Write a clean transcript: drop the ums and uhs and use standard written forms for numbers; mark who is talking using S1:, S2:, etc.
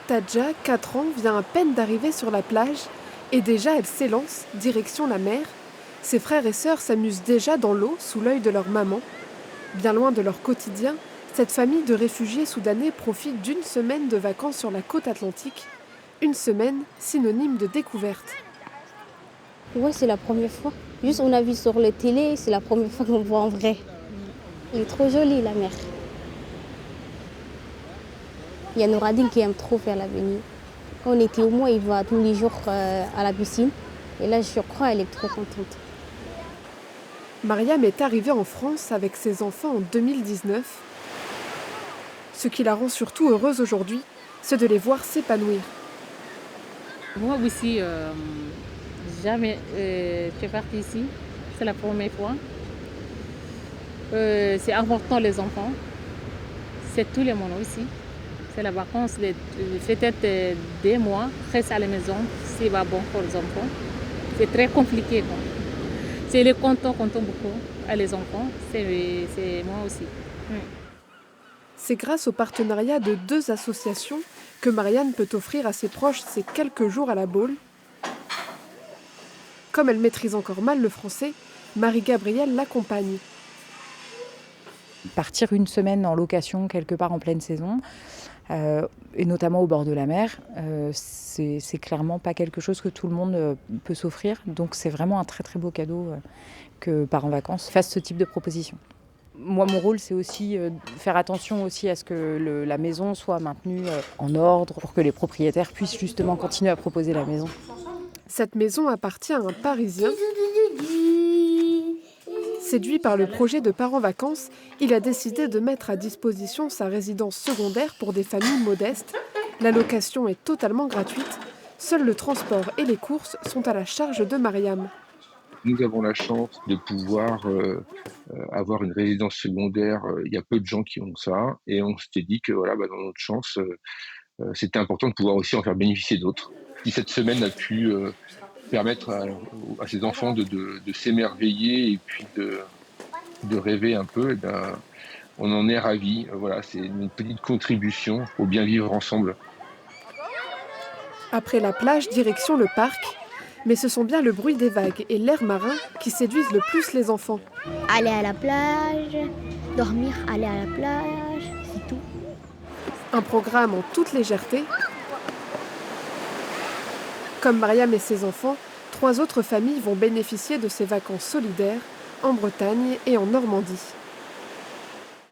S1: Tadja, 4 ans, vient à peine d'arriver sur la plage et déjà elle s'élance, direction la mer. Ses frères et sœurs s'amusent déjà dans l'eau sous l'œil de leur maman. Bien loin de leur quotidien, cette famille de réfugiés soudanais profite d'une semaine de vacances sur la côte atlantique. Une semaine synonyme de découverte.
S2: Ouais, c'est la première fois. Juste on a vu sur la télé, c'est la première fois qu'on voit en vrai. Elle est trop jolie la mer. Il y a Nouradine qui aime trop faire la baignade. Quand on était au moins, il va tous les jours à la piscine. Et là, je crois, elle est trop contente.
S1: Mariam est arrivée en France avec ses enfants en 2019. Ce qui la rend surtout heureuse aujourd'hui, c'est de les voir s'épanouir.
S3: Moi aussi, jamais je suis partie ici. C'est la première fois. C'est important les enfants. C'est tout le monde aussi. C'est la vacance, peut-être 2 mois, reste à la maison, c'est pas bon pour les enfants. C'est très compliqué, quoi. C'est les comptons beaucoup à les enfants, c'est moi aussi.
S1: C'est grâce au partenariat de 2 associations que Marianne peut offrir à ses proches ces quelques jours à la Baule. Comme elle maîtrise encore mal le français, Marie-Gabrielle l'accompagne.
S4: Partir une semaine en location quelque part en pleine saison, et notamment au bord de la mer, c'est clairement pas quelque chose que tout le monde peut s'offrir. Donc c'est vraiment un très très beau cadeau que Parents Vacances fasse ce type de proposition. Moi, mon rôle, c'est aussi faire attention aussi à ce que la maison soit maintenue en ordre pour que les propriétaires puissent justement continuer à proposer la maison.
S1: Cette maison appartient à un Parisien. Séduit par le projet de Parents Vacances, il a décidé de mettre à disposition sa résidence secondaire pour des familles modestes. La location est totalement gratuite. Seul le transport et les courses sont à la charge de Mariam.
S5: Nous avons la chance de pouvoir avoir une résidence secondaire. Il y a peu de gens qui ont ça. Et on s'était dit que voilà, dans notre chance, c'était important de pouvoir aussi en faire bénéficier d'autres. Si cette semaine a pu permettre à ces enfants de s'émerveiller et puis de rêver un peu, on en est ravis. Voilà, c'est une petite contribution au bien vivre ensemble.
S1: Après la plage, direction le parc. Mais ce sont bien le bruit des vagues et l'air marin qui séduisent le plus les enfants.
S6: Aller à la plage, dormir, aller à la plage, c'est tout.
S1: Un programme en toute légèreté. Comme Mariam et ses enfants, 3 autres familles vont bénéficier de ces vacances solidaires en Bretagne et en Normandie.